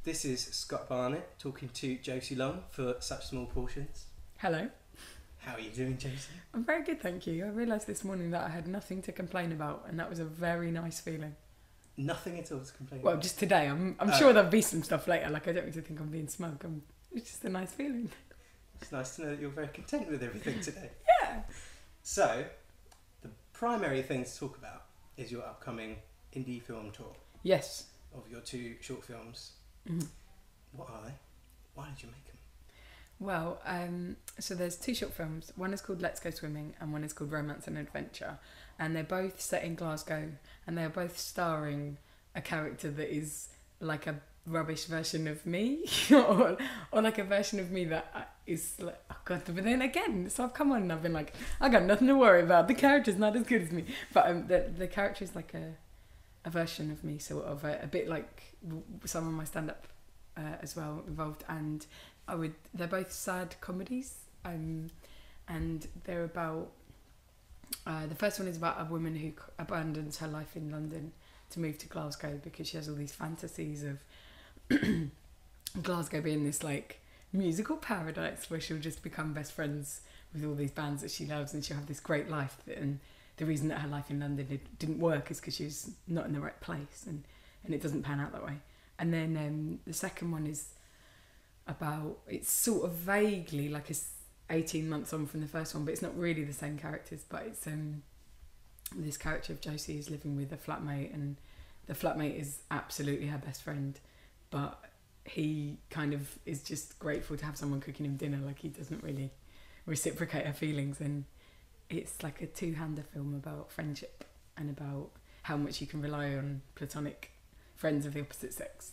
This is Scott Barnett talking to Josie Long for Such Small Portions. Hello. How are you doing, Josie? I'm very good, thank you. I realised this morning that I had nothing to complain about, and that was a very nice feeling. Nothing at all to complain Well, about? just today. I'm sure there'll be some stuff later. Like, I don't need to think I'm being smug. It's just a nice feeling. It's nice to know that you're very content with everything today. Yeah. So, the primary thing to talk about is your upcoming indie film tour Yes. of your 2 short films. Mm-hmm. What are they? Why did you make them? Well, so there's 2 short films. One is called Let's Go Swimming and one is called Romance and Adventure. And they're both set in Glasgow, and they're both starring a character that is like a rubbish version of me or like a version of me that is like, oh God, but then again, so I've come on and I've been like, I got nothing to worry about. The character's not as good as me. But the character is like a version of me, sort of, a bit like some of my stand-up as well involved. And they're both sad comedies, and they're about the first one is about a woman who abandons her life in London to move to Glasgow because she has all these fantasies of Glasgow being this like musical paradise where she'll just become best friends with all these bands that she loves, and she'll have this great life. And the reason that her life in London didn't work is because she was not in the right place, and it doesn't pan out that way. And then the second one is about, it's sort of vaguely like 18 months on from the first one, but it's not really the same characters. But it's this character of Josie is living with a flatmate, and the flatmate is absolutely her best friend, but he kind of is just grateful to have someone cooking him dinner. Like, he doesn't really reciprocate her feelings, and it's like a 2-hander film about friendship and about how much you can rely on platonic friends of the opposite sex.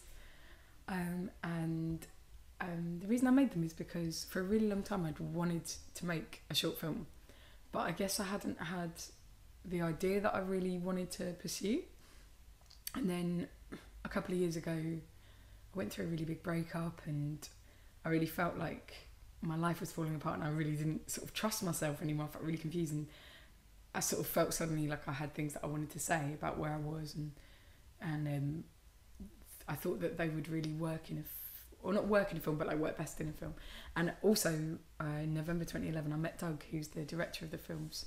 The reason I made them is because for a really long time I'd wanted to make a short film, but I guess I hadn't had the idea that I really wanted to pursue. And then a couple of years ago I went through a really big breakup, and I really felt like my life was falling apart, and I really didn't sort of trust myself anymore. I felt really confused, and I sort of felt suddenly like I had things that I wanted to say about where I was, and I thought that they would really work in or not work in a film, but like work best in a film. And also in November 2011 I met Doug, who's the director of the films,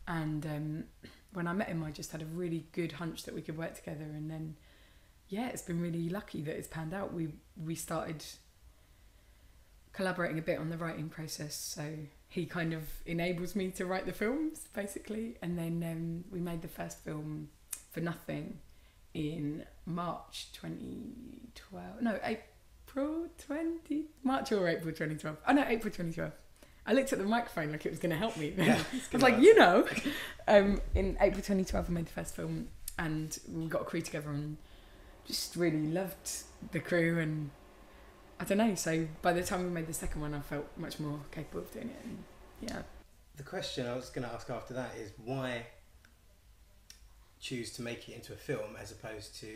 and when I met him I just had a really good hunch that we could work together. And then it's been really lucky that it's panned out. We started collaborating a bit on the writing process, so he kind of enables me to write the films basically. And then we made the first film for nothing in March or April 2012. Oh no, April 2012. I looked at the microphone like it was going to help me. Yeah, I was like, in April 2012 I made the first film, and we got a crew together and just really loved the crew, and I don't know, so by the time we made the second one I felt much more capable of doing it. And yeah. The question I was going to ask after that is, why choose to make it into a film as opposed to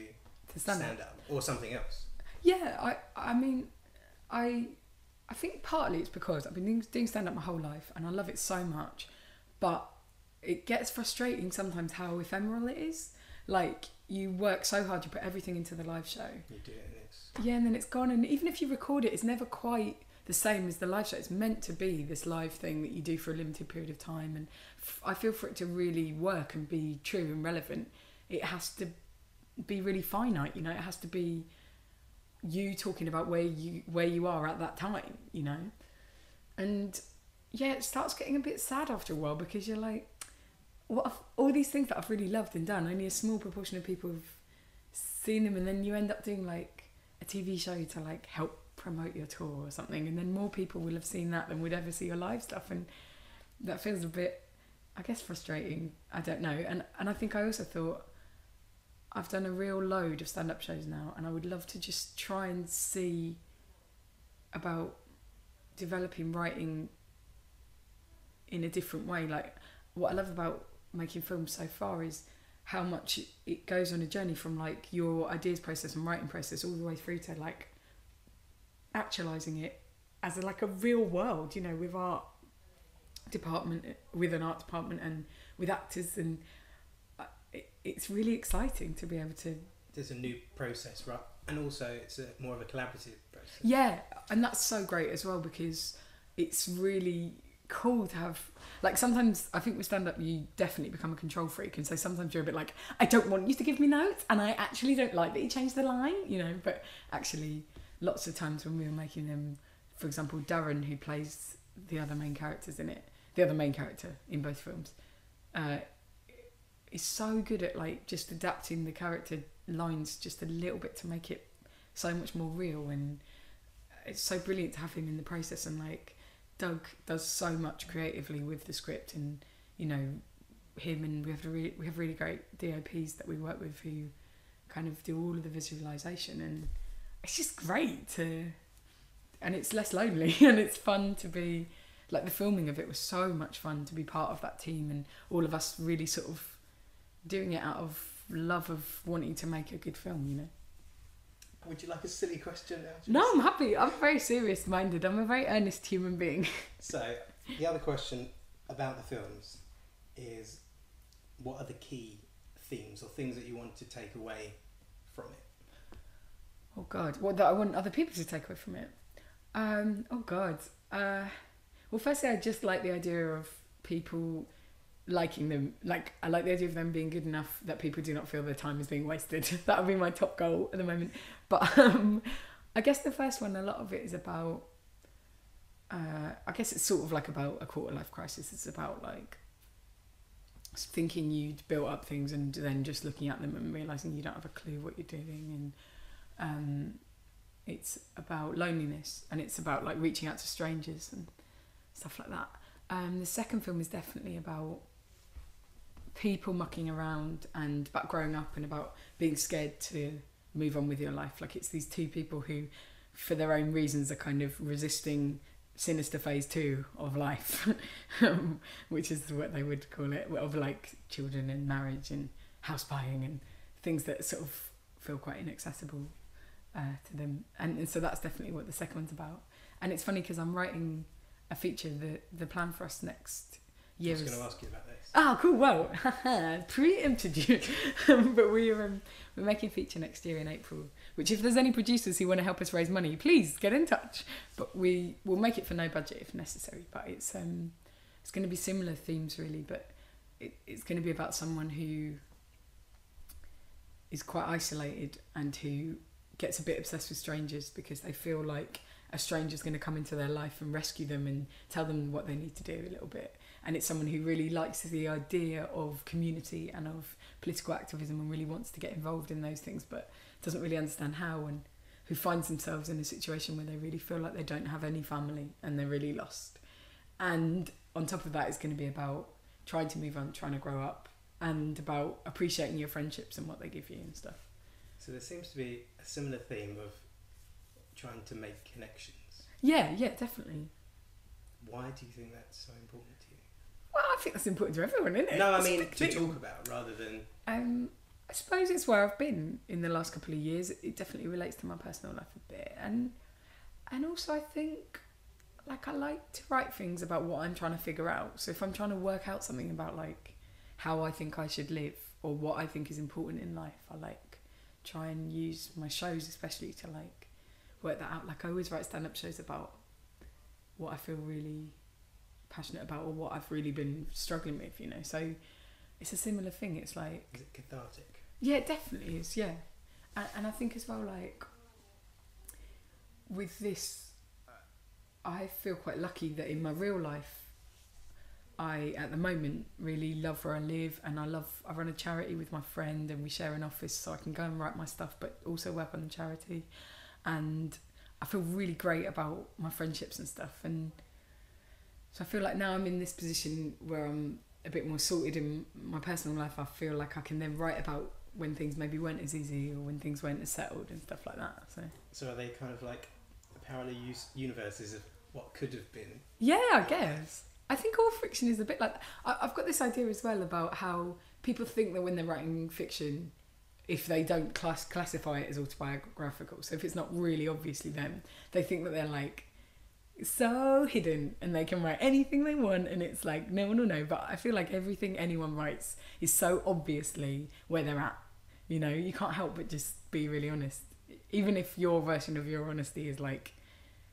stand up or something else? Yeah, I mean, I think partly it's because I've been doing stand-up my whole life and I love it so much, but it gets frustrating sometimes how ephemeral it is. Like, you work so hard, you put everything into the live show. You do it and it's... Yeah, and then it's gone, and even if you record it, it's never quite the same as the live show. It's meant to be this live thing that you do for a limited period of time, and I feel for it to really work and be true and relevant, it has to be really finite, you know. It has to be you talking about where you are at that time, you know. And yeah, it starts getting a bit sad after a while, because you're like, all these things that I've really loved and done, only a small proportion of people have seen them, and then you end up doing like a TV show to like help promote your tour or something, and then more people will have seen that than would ever see your live stuff, and that feels a bit, I guess, frustrating. I don't know. And I think I also thought, I've done a real load of stand-up shows now, and I would love to just try and see about developing writing in a different way. Like, what I love about making films so far is how much it goes on a journey from like your ideas process and writing process all the way through to like actualizing it as like a real world, you know, with art department, with an art department, and with actors, and it's really exciting to be able to... There's a new process And also, it's more of a collaborative process. Yeah, and that's so great as well, because it's really cool to have, like, sometimes I think with stand-up you definitely become a control freak, and so sometimes you're a bit like, I don't want you to give me notes, and I actually don't like that you changed the line, you know. But actually lots of times when we were making them, for example, Darren, who plays the other main characters in it, the other main character in both films, is so good at like just adapting the character lines just a little bit to make it so much more real. And it's so brilliant to have him in the process. And like Doug does so much creatively with the script, and you know, him, and we have really great DOPs that we work with who kind of do all of the visualization, and it's just great to, and it's less lonely and it's fun to be like, the filming of it was so much fun to be part of that team, and all of us really sort of doing it out of love of wanting to make a good film, you know. Would you like a silly question now? No, I'm happy. I'm very serious minded. I'm a very earnest human being. So the other question about the films is, what are the key themes or things that you want to take away from it? Oh God, what that I want other people to take away from it? Oh God. Well, firstly, I just like the idea of people liking them. Like, I like the idea of them being good enough that people do not feel their time is being wasted. That would be my top goal at the moment. But I guess the first one, a lot of it is about, I guess it's sort of like about a quarter life crisis. It's about like thinking you'd built up things and then just looking at them and realising you don't have a clue what you're doing. And it's about loneliness, and it's about like reaching out to strangers and stuff like that. The second film is definitely about people mucking around and about growing up and about being scared to move on with your life. Like, it's these two people who, for their own reasons, are kind of resisting sinister phase 2 of life, which is what they would call it, of like children and marriage and house buying and things that sort of feel quite inaccessible to them. And so that's definitely what the second one's about. And it's funny because I'm writing a feature. The plan for us next year I was is... going to ask you about this. Oh, cool. Well, preempted you. But we're making a feature next year in April, which, if there's any producers who want to help us raise money, please get in touch. But we will make it for no budget if necessary. But it's going to be similar themes really, but it's going to be about someone who is quite isolated and who gets a bit obsessed with strangers because they feel like a stranger's going to come into their life and rescue them and tell them what they need to do a little bit. And it's someone who really likes the idea of community and of political activism and really wants to get involved in those things, but doesn't really understand how, and who finds themselves in a situation where they really feel like they don't have any family and they're really lost. And on top of that, it's going to be about trying to move on, trying to grow up, and about appreciating your friendships and what they give you and stuff. So there seems to be a similar theme of trying to make connections. Yeah, definitely. Why do you think that's so important to you? Well, I think that's important to everyone, isn't it? No, I It's a mean big to thing. talk about rather than... I suppose it's where I've been in the last couple of years. It definitely relates to my personal life a bit. And also I think, like, I like to write things about what I'm trying to figure out. So if I'm trying to work out something about, like, how I think I should live or what I think is important in life, I, like, try and use my shows especially to, like, work that out. Like, I always write stand-up shows about what I feel really passionate about or what I've really been struggling with, you know. So it's a similar thing. It's like... Is it cathartic? Yeah, it definitely is, yeah. And I think as well, like, with this, I feel quite lucky that in my real life, I, at the moment, really love where I live, and I run a charity with my friend, and we share an office so I can go and write my stuff but also work on the charity. And I feel really great about my friendships and stuff. And so I feel like now I'm in this position where I'm a bit more sorted in my personal life. I feel like I can then write about when things maybe weren't as easy or when things weren't as settled and stuff like that. So are they kind of like parallel universes of what could have been? Yeah, I guess. I think all fiction is a bit like... I've got this idea as well about how people think that when they're writing fiction, if they don't classify it as autobiographical, so if it's not really obviously them, they think that they're like so hidden and they can write anything they want, and it's like no. But I feel like everything anyone writes is so obviously where they're at, you know. You can't help but just be really honest even if your version of your honesty is like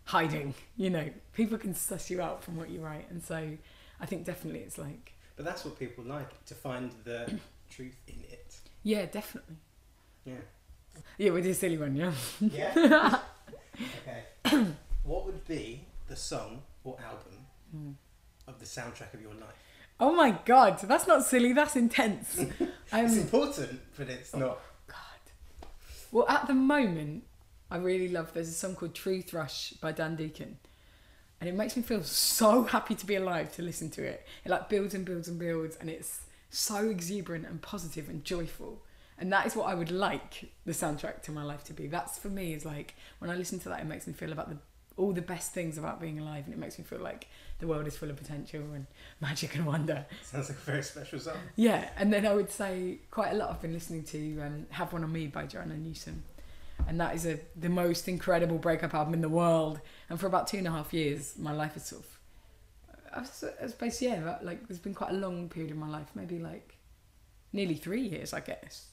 hiding, you know, people can suss you out from what you write. And so I think definitely it's like... But that's what people like, to find the truth in it. Yeah, definitely. Yeah. Yeah, we did a silly one, yeah. Yeah? Okay. What would be the song or album of the soundtrack of your life? Oh my God, that's not silly, that's intense. It's important, but it's not. God. Well, at the moment, I really love, there's a song called Truth Rush by Dan Deacon. And it makes me feel so happy to be alive to listen to it. It like builds and builds and builds, and it's so exuberant and positive and joyful. And that is what I would like the soundtrack to my life to be. That's for me, is like, when I listen to that, it makes me feel about all the best things about being alive, and it makes me feel like the world is full of potential and magic and wonder. Sounds like a very special song. Yeah, and then I would say quite a lot I've been listening to Have One On Me by Joanna Newsom. And that is the most incredible breakup album in the world. And for about 2.5 years, my life is sort of... like there's been quite a long period in my life, maybe like nearly 3 years, I guess,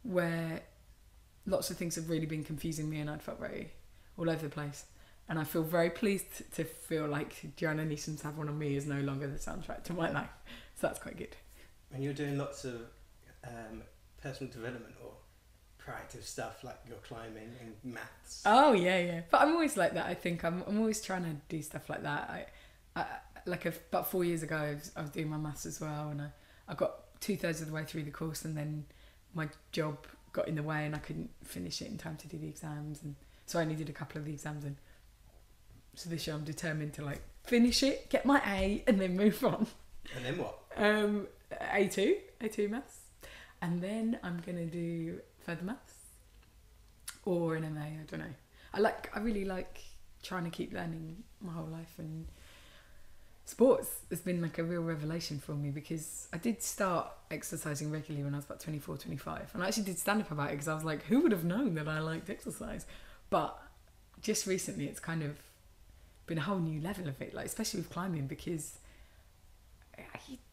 where lots of things have really been confusing me and I'd felt very all over the place. And I feel very pleased to feel like Joanna Newsom's Have One On Me is no longer the soundtrack to my life. So that's quite good. And you're doing lots of personal development or proactive stuff, like you're climbing and maths. Oh yeah. But I'm always like that. I think I'm always trying to do stuff like that. I like about 4 years ago, I was doing my maths as well, and I got 2/3 of the way through the course, and then my job got in the way, and I couldn't finish it in time to do the exams, and so I only did a couple of the exams. And so this year I'm determined to like finish it, get my A, and then move on. And then what? A2 maths, and then I'm gonna do further maths or an MA. I don't know. I really like trying to keep learning my whole life, and sports has been like a real revelation for me, because I did start exercising regularly when I was about 24, 25, and I actually did stand up about it because I was like, who would have known that I liked exercise? But just recently it's kind of been a whole new level of it, like especially with climbing, because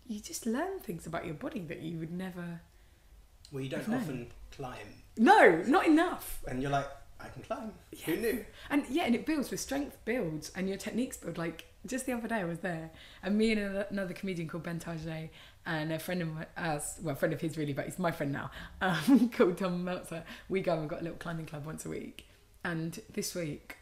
you just learn things about your body that you would never... Well, you don't often climb. No, not enough. And you're like, I can climb. Yeah. Who knew? And it builds with strength, builds, and your techniques build. Like just the other day I was there, and me and another comedian called Ben Tajay, and a friend of his really, but he's my friend now, called Tom Meltzer. We go and we've got a little climbing club once a week. And this week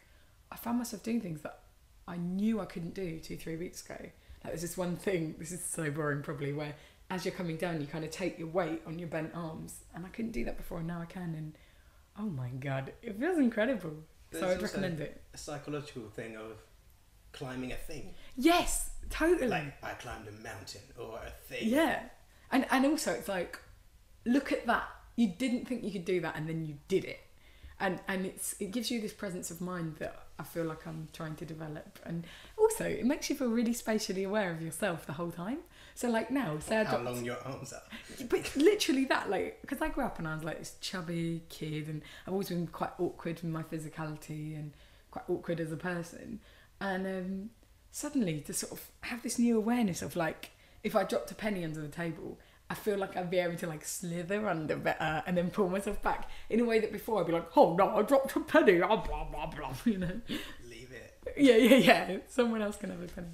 I found myself doing things that I knew I couldn't do 2-3 weeks ago. Like there's this one thing, this is so boring probably, where as you're coming down you kind of take your weight on your bent arms, and I couldn't do that before, and now I can, and oh my God, it feels incredible. There's so I'd recommend it. A psychological thing of climbing a thing. Yes, totally. Like I climbed a mountain or a thing. Yeah. And also it's like, look at that. You didn't think you could do that, and then you did it. And it gives you this presence of mind that I feel like I'm trying to develop. And also it makes you feel really spatially aware of yourself the whole time. So like now, say how long your arms are. But literally that, like, because I grew up and I was like this chubby kid, and I've always been quite awkward with my physicality and quite awkward as a person. And suddenly to sort of have this new awareness of like, if I dropped a penny under the table, I feel like I'd be able to like slither under better and then pull myself back in a way that before I'd be like, oh no, I dropped a penny, oh, blah, blah, blah, you know. Leave it. Yeah. Someone else can have a penny.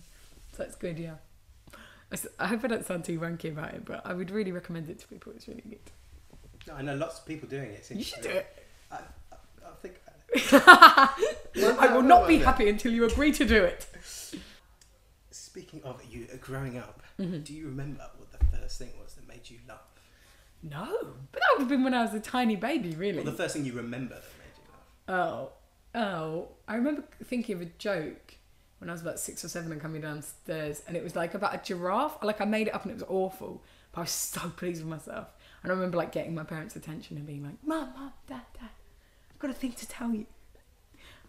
So that's good, yeah. I hope I don't sound too wanky about it, but I would really recommend it to people. It's really good. No, I know lots of people doing it. You should do it. I'll think about it. I will not be happy until you agree to do it. Speaking of you growing up, Mm-hmm. do you remember what the first thing was that made you laugh? No, but that would have been when I was a tiny baby, really. Well, the first thing you remember that made you laugh. Oh, I remember thinking of a joke when I was about 6 or 7 and coming downstairs, and it was like about a giraffe. Like I made it up and it was awful, but I was so pleased with myself. And I remember like getting my parents' attention and being like, Mum, Dad, I've got a thing to tell you.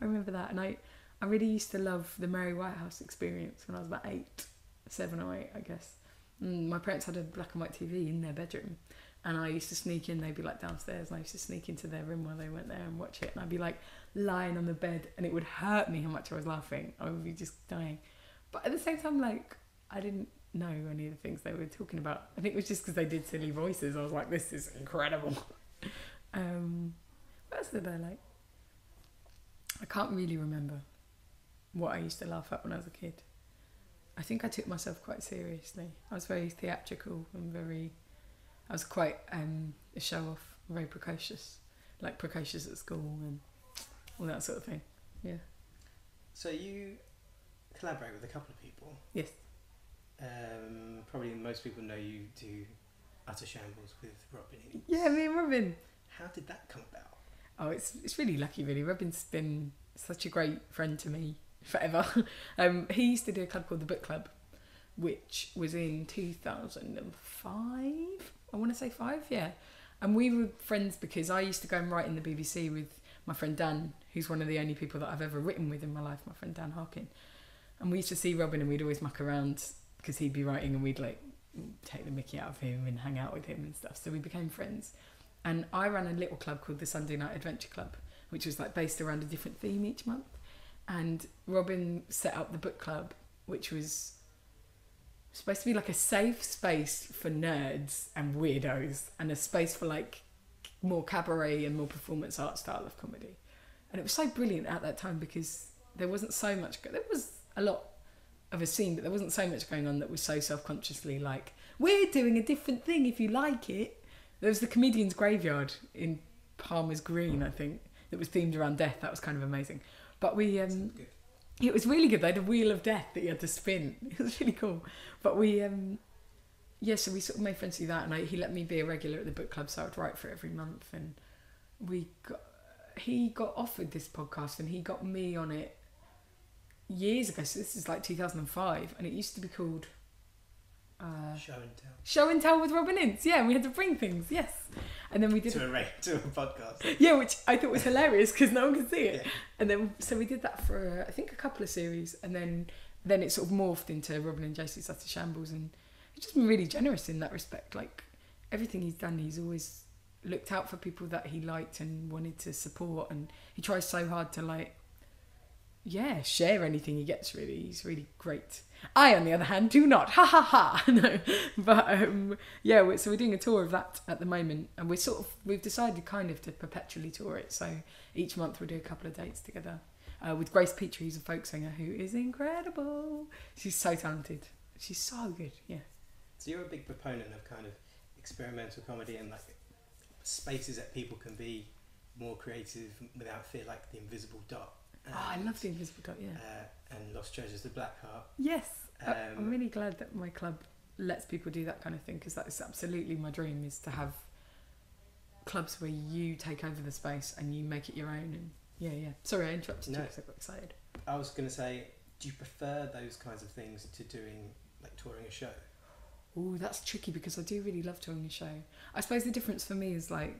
I remember that, and I really used to love the Mary Whitehouse Experience when I was about 7 or 8, I guess. My parents had a black and white TV in their bedroom, and I used to sneak in. They'd be like downstairs, and I used to sneak into their room while they went there and watch it, and I'd be like lying on the bed, and it would hurt me how much I was laughing. I would be just dying, but at the same time, like, I didn't know any of the things they were talking about. I think it was just because they did silly voices. I was like, this is incredible. What else did I like? I can't really remember what I used to laugh at when I was a kid. I think I took myself quite seriously. I was very theatrical and I was quite a show-off, very precocious. Like precocious at school and all that sort of thing. Yeah. So you collaborate with a couple of people. Yes. Probably most people know you do Utter Shambles with Robin. Yeah, me and Robin. How did that come about? Oh, it's really lucky, really. Robin's been such a great friend to me forever. He used to do a club called the Book Club, which was in 2005. I want to say 5, yeah. And we were friends because I used to go and write in the BBC with my friend Dan, who's one of the only people that I've ever written with in my life, my friend Dan Harkin. And we used to see Robin and we'd always muck around because he'd be writing and we'd like take the mickey out of him and hang out with him and stuff. So we became friends. And I ran a little club called the Sunday Night Adventure Club, which was like based around a different theme each month. And Robin set up the book club, which was supposed to be like a safe space for nerds and weirdos and a space for like more cabaret and more performance art style of comedy. And it was so brilliant at that time because there wasn't so much, there was a lot of a scene, but there wasn't so much going on that was so self-consciously like, we're doing a different thing if you like it. There was the Comedian's Graveyard in Palmer's Green, I think, that was themed around death. That was kind of amazing. But it was really good. They had a wheel of death that you had to spin. It was really cool. But so we sort of made friends through that, and he let me be a regular at the book club, so I would write for it every month. And he got offered this podcast, and he got me on it years ago. So this is like 2005, and it used to be called Show and Tell with Robin Ince. Yeah, and we had to bring things. Yes, and then we did to a podcast. Yeah, which I thought was hilarious because no one could see it. Yeah. And then so we did that for I think a couple of series, and then it sort of morphed into Robin and Josie's Utter Shambles, and he's just been really generous in that respect. Like everything he's done, he's always looked out for people that he liked and wanted to support, and he tries so hard to like share anything he gets. Really, he's really great. I, on the other hand, do not. Ha ha ha. No, but so we're doing a tour of that at the moment, and we've decided kind of to perpetually tour it. So each month we'll do a couple of dates together with Grace Petrie, who's a folk singer who is incredible. She's so talented. She's so good. Yeah. So you're a big proponent of kind of experimental comedy and like spaces that people can be more creative without fear, like The Invisible Dot. I love The Invisible Dot, yeah. And Lost Treasures, The Black Heart. Yes. I'm really glad that my club lets people do that kind of thing, because that is absolutely my dream, is to have clubs where you take over the space and you make it your own. And yeah. Sorry, I interrupted you because I got excited. I was going to say, do you prefer those kinds of things to doing, like touring a show? Oh, that's tricky because I do really love touring a show. I suppose the difference for me is like,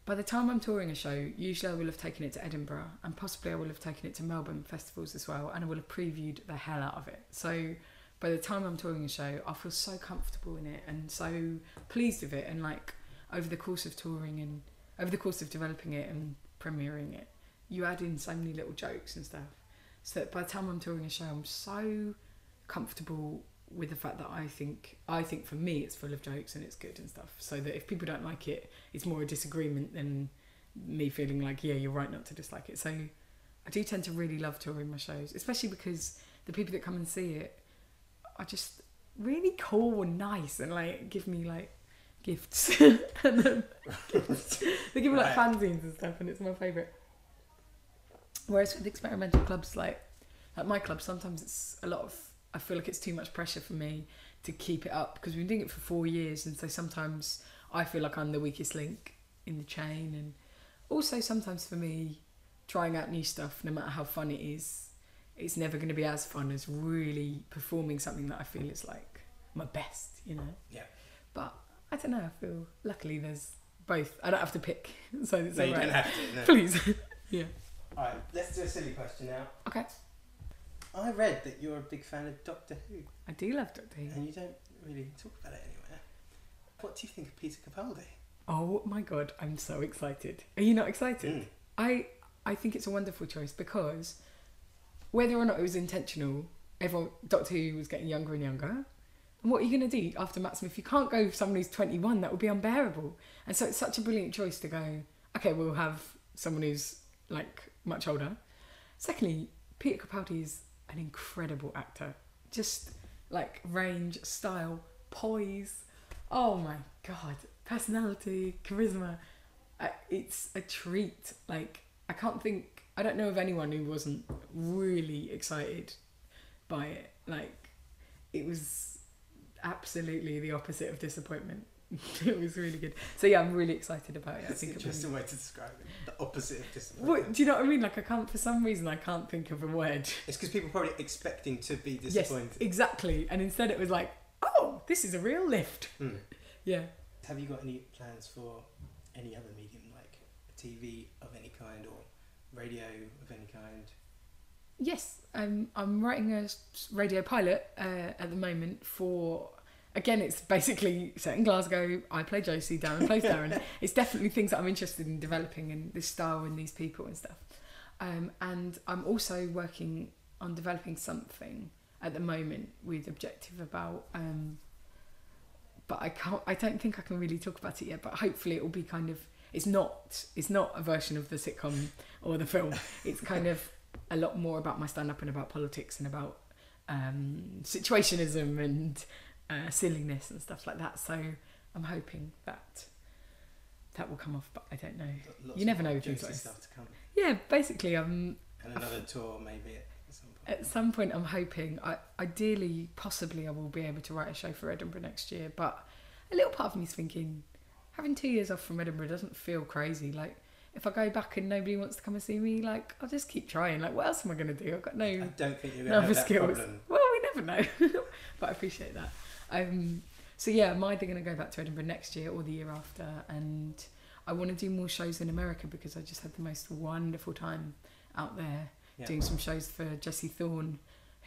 by the time I'm touring a show, usually I will have taken it to Edinburgh, and possibly I will have taken it to Melbourne festivals as well, and I will have previewed the hell out of it. So by the time I'm touring a show, I feel so comfortable in it and so pleased with it. And like over the course of touring and over the course of developing it and premiering it, you add in so many little jokes and stuff. So that by the time I'm touring a show, I'm so comfortable with the fact that I think for me it's full of jokes and it's good and stuff, so that if people don't like it, it's more a disagreement than me feeling like, yeah, you're right not to dislike it. So I do tend to really love touring my shows, especially because the people that come and see it are just really cool and nice and like give me like gifts and then they give me like fanzines and stuff, and it's my favourite. Whereas with experimental clubs like at my club, sometimes it's a lot of, I feel like it's too much pressure for me to keep it up because we've been doing it for 4 years, and so sometimes I feel like I'm the weakest link in the chain. And also sometimes for me, trying out new stuff, no matter how fun it is, it's never going to be as fun as really performing something that I feel is like my best, you know? Yeah. But I don't know, I feel luckily there's both. I don't have to pick, so it's no, all you right. don't have to. No. Please. Yeah. Alright, let's do a silly question now. Okay. I read that you're a big fan of Doctor Who. I do love Doctor Who. And you don't really talk about it anywhere. What do you think of Peter Capaldi? Oh my god, I'm so excited. Are you not excited? I think it's a wonderful choice because whether or not it was intentional, Doctor Who was getting younger and younger. And what are you going to do after Matt Smith? You can't go with someone who's 21, that would be unbearable. And so it's such a brilliant choice to go, okay, we'll have someone who's like much older. Secondly, Peter Capaldi is an incredible actor. Just like range, style, poise. Oh my God. Personality, charisma. It's a treat. Like, I don't know of anyone who wasn't really excited by it. Like, it was absolutely the opposite of disappointment. It was really good. So yeah, I'm really excited about it. That's an interesting way to describe it. The opposite of disappointment. Do you know what I mean? Like, for some reason, I can't think of a word. It's because people are probably expecting to be disappointed. Yes, exactly. And instead it was like, oh, this is a real lift. Yeah. Have you got any plans for any other medium, like TV of any kind or radio of any kind? Yes, I'm writing a radio pilot at the moment for... Again, it's basically set in Glasgow. I play Josie, Darren plays Darren. It's definitely things that I'm interested in developing, and this style and these people and stuff. And I'm also working on developing something at the moment with Objective about... but I don't think I can really talk about it yet, but hopefully it will be kind of... It's not a version of the sitcom or the film. It's kind of a lot more about my stand-up and about politics and about situationism and... silliness and stuff like that, so I'm hoping that will come off, but I don't know. You never know with things like this. Stuff to come. Yeah, basically, and another tour maybe at some point. At some point, I'm hoping. Ideally, possibly, I will be able to write a show for Edinburgh next year. But a little part of me is thinking, having 2 years off from Edinburgh doesn't feel crazy. Like, if I go back and nobody wants to come and see me, like, I'll just keep trying. Like, what else am I going to do? I've got no. I don't think you're going to have that problem. Well, we never know, but I appreciate that. So yeah, I'm either going to go back to Edinburgh next year or the year after, and I want to do more shows in America because I just had the most wonderful time out there doing some shows for Jessie Thorne,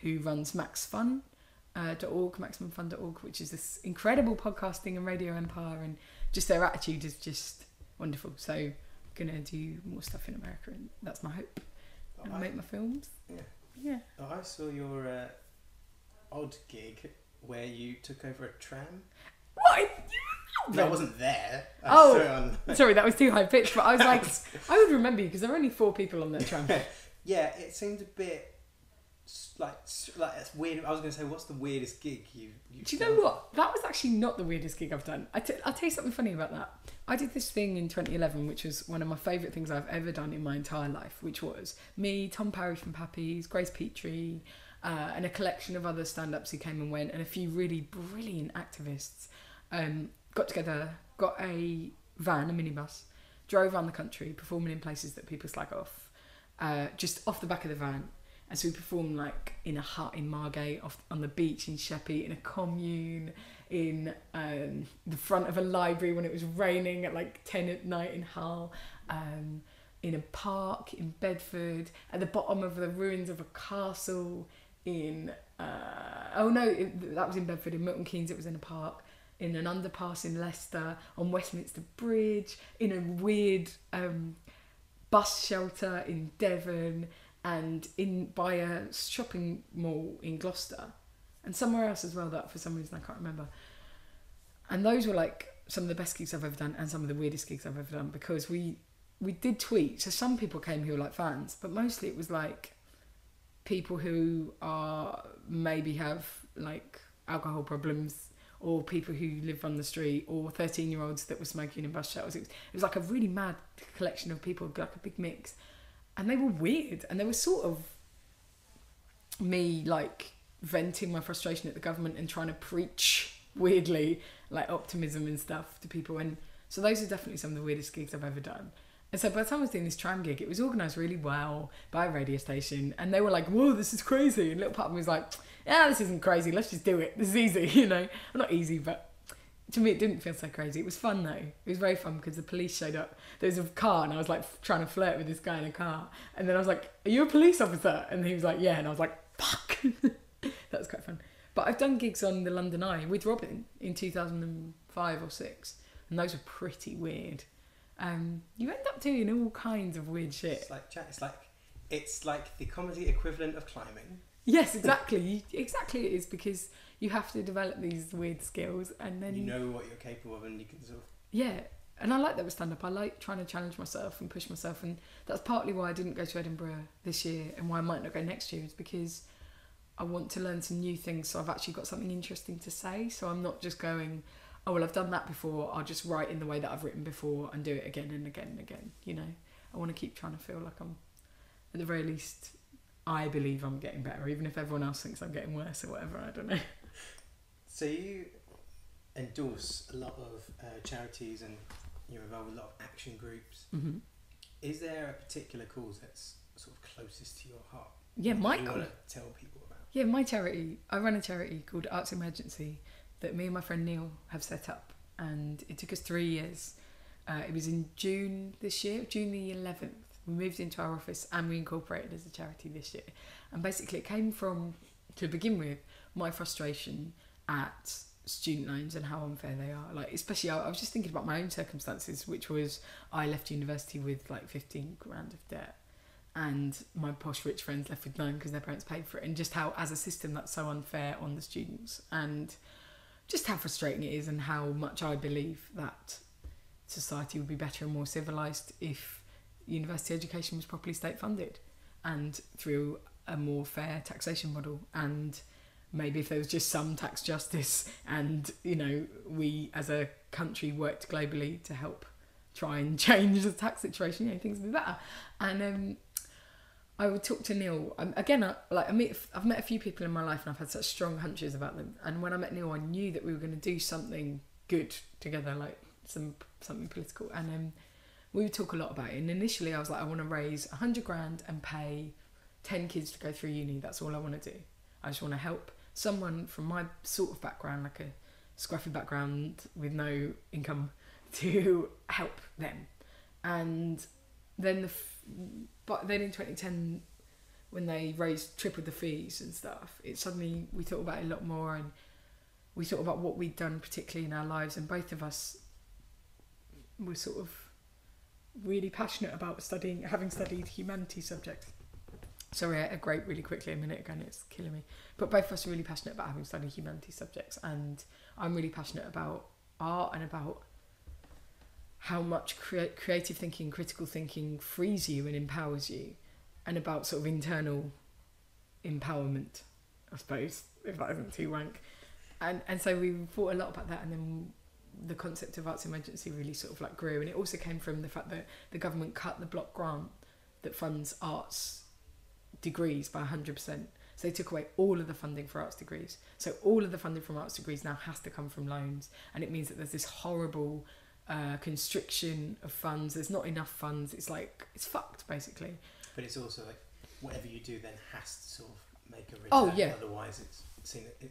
who runs maximumfun.org, which is this incredible podcasting and radio empire, and just their attitude is just wonderful. So I'm going to do more stuff in America, and that's my hope. And make my films. Yeah. Oh, I saw your odd gig where you took over a tram. What? I wasn't there. Sorry, that was too high pitched. But I was like, I would remember you because there were only 4 people on that tram. Yeah, it seemed a bit like it's weird. I was going to say, what's the weirdest gig you've Do you know what? That was actually not the weirdest gig I've done. I'll tell you something funny about that. I did this thing in 2011, which was one of my favourite things I've ever done in my entire life, which was me, Tom Parry from Pappy's, Grace Petrie, and a collection of other stand-ups who came and went, and a few really brilliant activists got together, got a van, a minibus, drove around the country performing in places that people slag off, just off the back of the van. And so we performed like in a hut in Margate, on the beach in Sheppey, in a commune, in the front of a library when it was raining at like 10 at night in Hull, in a park in Bedford, at the bottom of the ruins of a castle in that was in Bedford. In Milton Keynes it was in a park, in an underpass in Leicester, on Westminster Bridge, in a weird bus shelter in Devon, and by a shopping mall in Gloucester, and somewhere else as well that for some reason I can't remember. And those were like some of the best gigs I've ever done and some of the weirdest gigs I've ever done, because we did tweet. So some people came who were like fans, but mostly it was like people who maybe have like alcohol problems, or people who live on the street, or 13-year-olds that were smoking in bus shelters. It was like a really mad collection of people, like a big mix. And they were weird, and they were sort of me like venting my frustration at the government and trying to preach weirdly like optimism and stuff to people. And so those are definitely some of the weirdest gigs I've ever done. And so by the time I was doing this tram gig, it was organised really well by a radio station, and they were like, whoa, this is crazy. And little part of me was like, yeah, this isn't crazy, let's just do it, this is easy, you know. Well, not easy, but to me it didn't feel so crazy. It was fun though. It was very fun because the police showed up. There was a car, and I was like trying to flirt with this guy in a car, and then I was like, are you a police officer? And he was like, yeah. And I was like, fuck. That was quite fun. But I've done gigs on the London Eye with Robin in 2005 or 6, and those were pretty weird. You end up doing all kinds of weird shit. It's like the comedy equivalent of climbing. Yes, exactly. Exactly, it is, because you have to develop these weird skills, and then you know what you're capable of, and you can sort of... Yeah, and I like that with stand-up. I like trying to challenge myself and push myself, and that's partly why I didn't go to Edinburgh this year and why I might not go next year, is because I want to learn some new things, so I've actually got something interesting to say. So I'm not just going, oh well, I've done that before, I'll just write in the way that I've written before and do it again and again and again, you know. I want to keep trying to feel like I'm, at the very least, I believe I'm getting better, even if everyone else thinks I'm getting worse or whatever, I don't know. So you endorse a lot of charities and you're involved with a lot of action groups. Mm-hmm. Is there a particular cause that's sort of closest to your heart? Yeah, you Michael. want to tell people about? Yeah, my charity, I run a charity called Arts Emergency that me and my friend Neil have set up, and it took us 3 years. It was in June this year, June the 11th. We moved into our office and we incorporated as a charity this year. And basically it came from, to begin with, my frustration at student loans and how unfair they are. Like, especially, I was just thinking about my own circumstances, which was I left university with like 15 grand of debt, and my posh rich friends left with none because their parents paid for it, and just how, as a system, that's so unfair on the students, and just how frustrating it is, and how much I believe that society would be better and more civilised if university education was properly state funded and through a more fair taxation model, and maybe if there was just some tax justice, and, you know, we as a country worked globally to help try and change the tax situation, you know, things would be better. And I would talk to Neil. I've met a few people in my life and I've had such strong hunches about them. And when I met Neil, I knew that we were going to do something good together, like something political. And we would talk a lot about it. And initially I was like, I want to raise 100 grand and pay 10 kids to go through uni. That's all I want to do. I just want to help someone from my sort of background, like a scruffy background with no income, to help them. And then but then in 2010, when they tripled the fees and stuff, it suddenly, we thought about it a lot more, and we thought about what we'd done particularly in our lives, and both of us were sort of really passionate about having studied humanities subjects. Sorry, I ate a grape really quickly a minute ago and it's killing me. But both of us are really passionate about having studied humanities subjects, and I'm really passionate about art and about how much creative thinking, critical thinking frees you and empowers you, and about sort of internal empowerment, I suppose, if that isn't too wank. And so we thought a lot about that, and then the concept of Arts Emergency really sort of like grew. And it also came from the fact that the government cut the block grant that funds arts degrees by 100%. So they took away all of the funding for arts degrees. So all of the funding from arts degrees now has to come from loans, and it means that there's this horrible constriction of funds. There's not enough funds. It's like, it's fucked basically. But it's also like whatever you do then has to sort of make a return. Oh yeah. Otherwise it's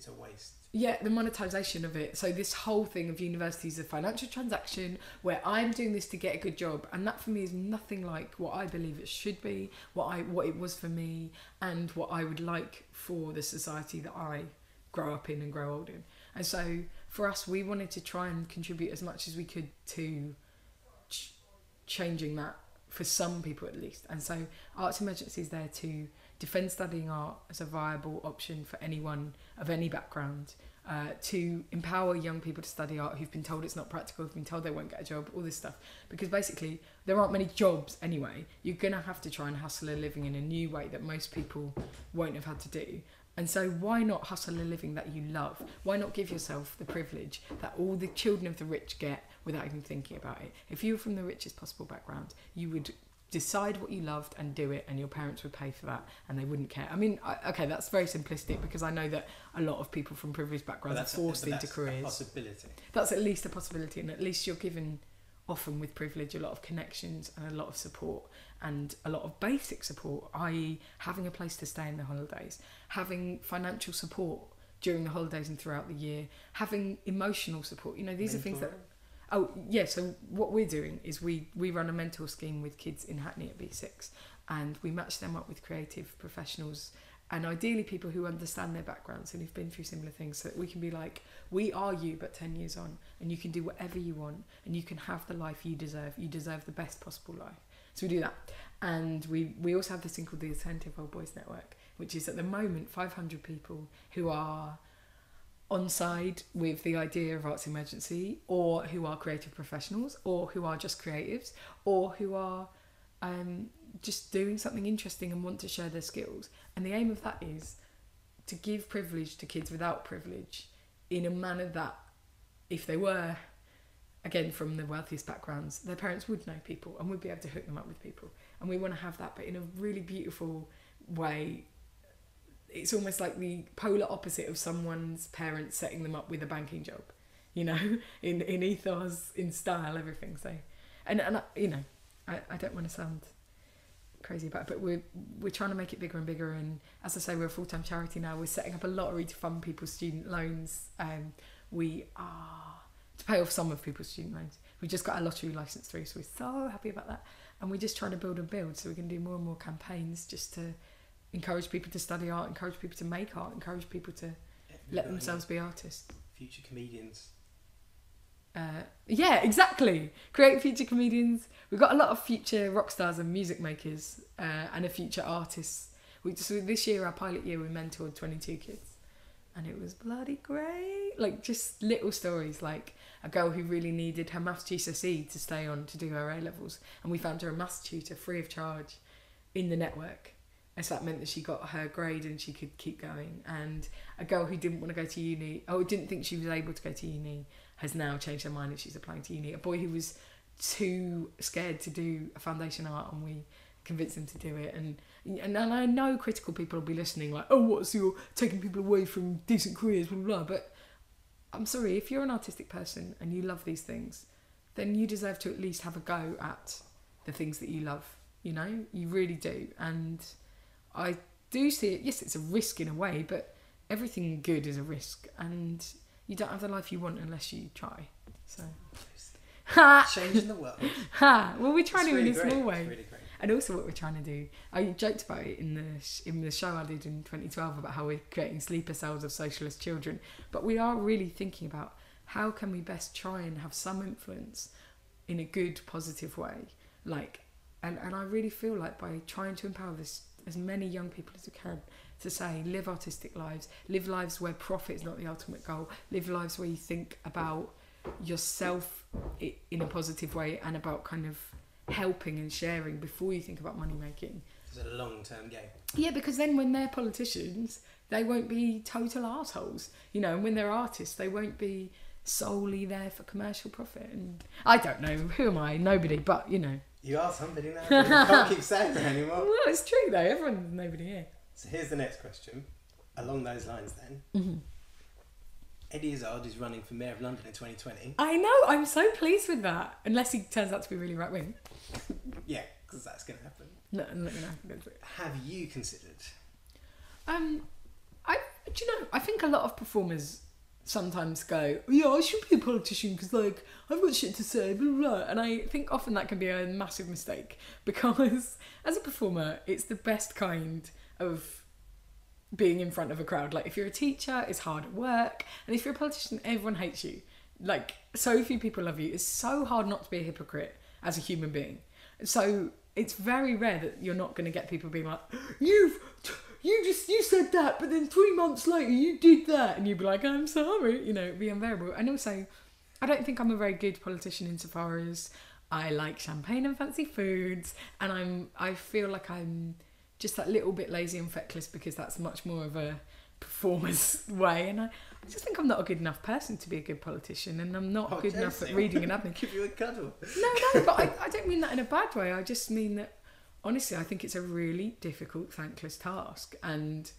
a waste. Yeah, the monetisation of it. So this whole thing of university is a financial transaction where I'm doing this to get a good job, and that for me is nothing like what I believe it should be, what it was for me, and what I would like for the society that I grow up in and grow old in. And so for us, we wanted to try and contribute as much as we could to changing that for some people at least. And so Arts Emergency is there to defend studying art as a viable option for anyone of any background, to empower young people to study art who've been told it's not practical, who've been told they won't get a job, all this stuff. Because basically there aren't many jobs anyway. You're going to have to try and hustle a living in a new way that most people won't have had to do. And so why not hustle a living that you love? Why not give yourself the privilege that all the children of the rich get without even thinking about it? If you were from the richest possible background, you would decide what you loved and do it, and your parents would pay for that and they wouldn't care. I mean, okay, that's very simplistic, because I know that a lot of people from privileged backgrounds are forced into careers. That's a possibility. That's at least a possibility, and at least you're given, often with privilege, a lot of connections and a lot of support, and a lot of basic support, i.e. having a place to stay in the holidays, having financial support during the holidays and throughout the year, having emotional support. You know, these are things that... Oh, yeah, so what we're doing is we run a mentor scheme with kids in Hackney at B6, and we match them up with creative professionals, and ideally people who understand their backgrounds and who've been through similar things, so that we can be like, we are you but 10 years on, and you can do whatever you want, and you can have the life you deserve. You deserve the best possible life. So we do that. And we also have this thing called the Alternative Old Boys Network, which is at the moment 500 people who are on side with the idea of arts emergency, or who are creative professionals, or who are just creatives, or who are just doing something interesting and want to share their skills. And the aim of that is to give privilege to kids without privilege in a manner that, if they were, again, from the wealthiest backgrounds, their parents would know people and would be able to hook them up with people. And we want to have that, but in a really beautiful way. It's almost like the polar opposite of someone's parents setting them up with a banking job, you know, in ethos, in style, everything. So, and you know, I don't want to sound crazy about it, but we're trying to make it bigger and bigger. And as I say, we're a full-time charity now. We're setting up a lottery to fund people's student loans. We are to pay off some of people's student loans. We just got a lottery license through, so we're so happy about that. And we're just trying to build and build, so we can do more and more campaigns just to encourage people to study art, encourage people to make art, encourage people to let themselves be artists. Future comedians. Yeah, exactly. Create future comedians. We've got a lot of future rock stars and music makers and a future artists. So this year, our pilot year, we mentored 22 kids. And it was bloody great. Like, just little stories, like a girl who really needed her maths GCSE to stay on to do her A-levels. And we found her a maths tutor free of charge in the network. And so that meant that she got her grade and she could keep going. And a girl who didn't want to go to uni, or didn't think she was able to go to uni, has now changed her mind and she's applying to uni. A boy who was too scared to do a foundation art, and we convinced him to do it. And I know critical people will be listening like, oh, what's your taking people away from decent careers, blah, blah, blah. But I'm sorry, if you're an artistic person and you love these things, then you deserve to at least have a go at the things that you love, you know? You really do. And I do see it, yes, it's a risk in a way, but everything good is a risk, and you don't have the life you want unless you try. So Changing the world. Well, we're trying to really in a small way. It's really great. And also what we're trying to do, I joked about it in the show I did in 2012 about how we're creating sleeper cells of socialist children, but we are really thinking about how can we best try and have some influence in a good, positive way. Like, and I really feel like by trying to empower as many young people as we can to say, live artistic lives, live lives where profit is not the ultimate goal, live lives where you think about yourself in a positive way and about kind of helping and sharing before you think about money making. It's a long-term game. Yeah, because then when they're politicians, they won't be total arseholes, you know, and when they're artists, they won't be solely there for commercial profit. And I don't know, who am I? Nobody, but you know. You are somebody now. You can't keep saying that anymore. Well, it's true though, everyone's nobody here. So here's the next question. Along those lines then. Mm-hmm. Eddie Izzard is running for Mayor of London in 2020. I know, I'm so pleased with that. Unless he turns out to be really right wing. Yeah, because that's going to happen. No, I'm not going to happen. Have you considered? Do you know, I think a lot of performers sometimes go, yeah, I should be a politician because, like, I've got shit to say, blah, blah, blah. And I think often that can be a massive mistake because as a performer, it's the best kind of being in front of a crowd. Like, if you're a teacher, it's hard work. And if you're a politician, everyone hates you. Like, so few people love you. It's so hard not to be a hypocrite as a human being. So it's very rare that you're not going to get people being like, you said that, but then 3 months later you did that, and you'd be like, I'm sorry, you know, it'd be unbearable. And also, I don't think I'm a very good politician insofar as I like champagne and fancy foods, and I feel like I'm just that little bit lazy and feckless because that's much more of a performer's way, and I just think I'm not a good enough person to be a good politician, and I'm not good enough at reading and admin. Give you a cuddle. No, but I don't mean that in a bad way. I just mean that, honestly, I think it's a really difficult, thankless task, and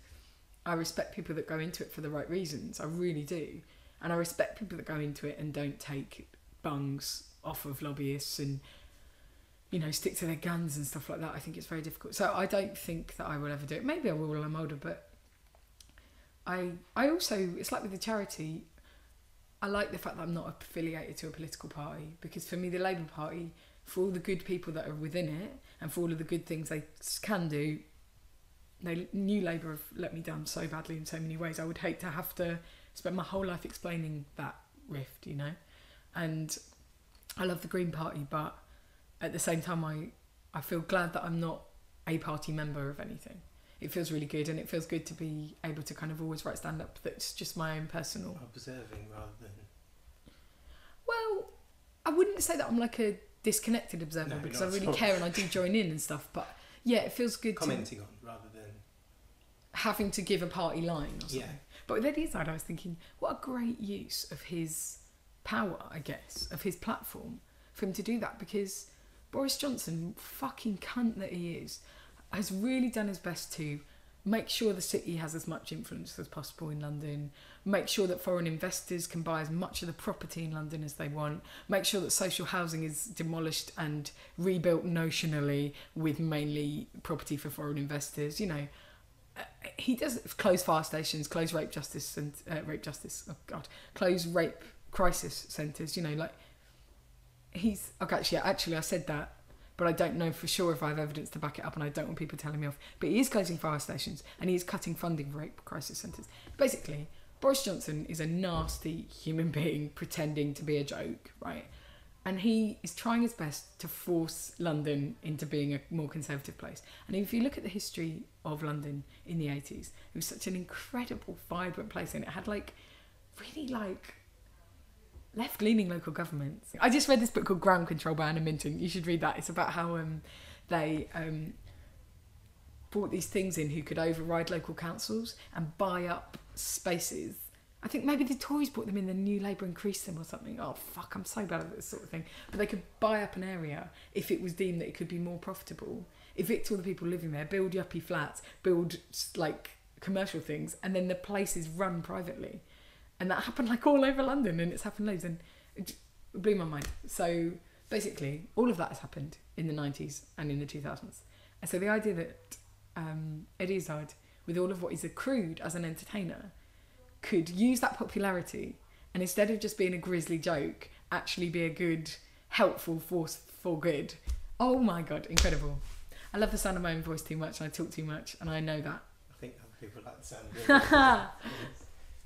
I respect people that go into it for the right reasons. I really do. And I respect people that go into it and don't take bungs off of lobbyists and, you know, stick to their guns and stuff like that. I think it's very difficult. So I don't think that I will ever do it. Maybe I will when I'm older, but I also, it's like with the charity, I like the fact that I'm not affiliated to a political party, because for me the Labour Party, for all the good people that are within it and for all of the good things they can do, New Labour have let me down so badly in so many ways. I would hate to have to spend my whole life explaining that rift, you know. And I love the Green Party, but at the same time I feel glad that I'm not a party member of anything. it feels really good, and it feels good to be able to kind of always write stand-up that's just my own personal... Observing rather than... Well, I wouldn't say that I'm like a disconnected observer, because I really care and I do join in and stuff, but yeah, it feels good commenting on rather than having to give a party line or something. Yeah. But with Eddie Izzard, I was thinking, what a great use of his power, I guess, of his platform for him to do that, because Boris Johnson, fucking cunt that he is, has really done his best to make sure the city has as much influence as possible in London, make sure that foreign investors can buy as much of the property in London as they want, make sure that social housing is demolished and rebuilt notionally with mainly property for foreign investors. You know, he does close fire stations, close rape rape crisis centres, you know, like he's... Okay, actually I said that, but I don't know for sure if I have evidence to back it up, and I don't want people telling me off. But he is closing fire stations and he is cutting funding for rape crisis centres. Basically, Boris Johnson is a nasty human being pretending to be a joke, right? And he is trying his best to force London into being a more conservative place. And if you look at the history of London in the 80s, it was such an incredible, vibrant place, and it had like really like left-leaning local governments. I just read this book called Ground Control by Anna Minton. You should read that. It's about how they brought these things in who could override local councils and buy up spaces. I think maybe the Tories brought them in, the New Labour increased them or something. Oh, fuck, I'm so bad at this sort of thing. But they could buy up an area if it was deemed that it could be more profitable, evict all the people living there, build yuppie flats, build like commercial things, and then the place is run privately. And that happened like all over London, and it's happened loads, and it blew my mind. So basically, all of that has happened in the 90s and in the 2000s. And so the idea that Eddie Izzard, with all of what he's accrued as an entertainer, could use that popularity and instead of just being a grisly joke, actually be a good, helpful force for good. Oh my God, incredible. I love the sound of my own voice too much, and I talk too much, and I know that. I think other people like the sound of your voice.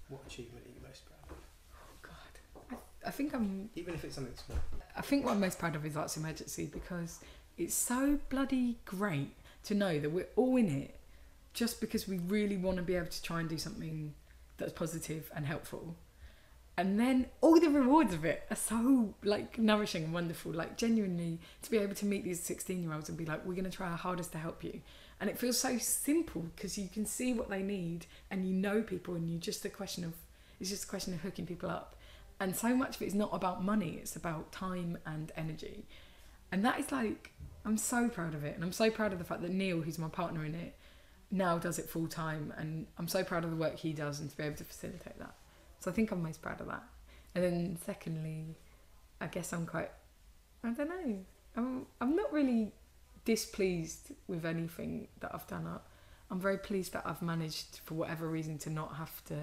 What achievement are you most proud of? Oh God. I think I'm... Even if it's something small. I think what I'm most proud of is Arts Emergency, because it's so bloody great to know that we're all in it just because we really want to be able to try and do something that's positive and helpful. And then all the rewards of it are so like nourishing and wonderful, like genuinely to be able to meet these 16-year-olds and be like, we're going to try our hardest to help you. And it feels so simple because you can see what they need and you know people, and it's just a question of hooking people up. And so much of it is not about money, it's about time and energy. And that is like, I'm so proud of it. And I'm so proud of the fact that Neil, who's my partner in it, now does it full time. And I'm so proud of the work he does and to be able to facilitate that. So I think I'm most proud of that. And then secondly, I guess I'm quite, I don't know, I'm not really displeased with anything that I've done. I'm very pleased that I've managed, for whatever reason, to not have to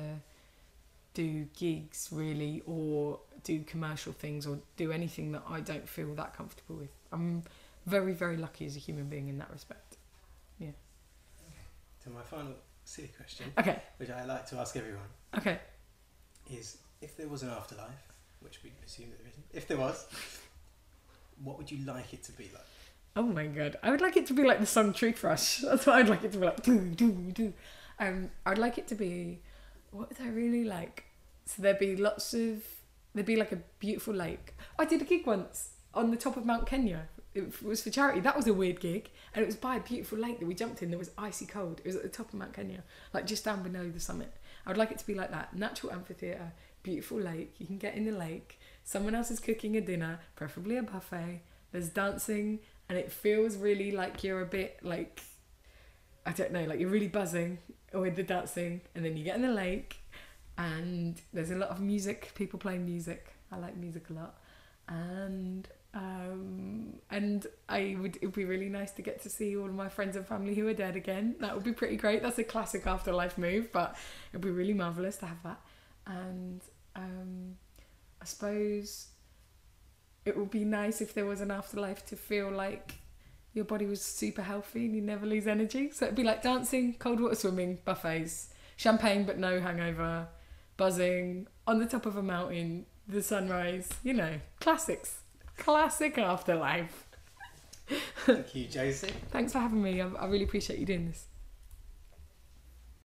do gigs really, or do commercial things, or do anything that I don't feel that comfortable with. I'm very, very lucky as a human being in that respect. Yeah. So my final silly question, okay, which I like to ask everyone, okay, is if there was an afterlife, which we assume that there isn't, if there was, what would you like it to be like? Oh my God, I would like it to be like the song Truth Rush. That's what I'd like it to be like. Do. I'd like it to be, what would I really like? So there'd be like a beautiful lake. I did a gig once on the top of Mount Kenya. It was for charity. That was a weird gig, and it was by a beautiful lake that we jumped in that was icy cold. It was at the top of Mount Kenya, like just down below the summit. I would like it to be like that. Natural amphitheatre, beautiful lake. You can get in the lake. Someone else is cooking a dinner, preferably a buffet. There's dancing, and it feels really like you're a bit like, I don't know, like you're really buzzing with the dancing. And then you get in the lake, and there's a lot of music, people playing music. I like music a lot. And it would be really nice to get to see all of my friends and family who are dead again. That would be pretty great. That's a classic afterlife move, but it would be really marvellous to have that. And I suppose it would be nice if there was an afterlife to feel like your body was super healthy and you never lose energy. So it'd be like dancing, cold water swimming, buffets, champagne but no hangover, buzzing, on the top of a mountain, the sunrise, you know, classics. Classic afterlife. Thank you, Josie. Thanks for having me. I really appreciate you doing this.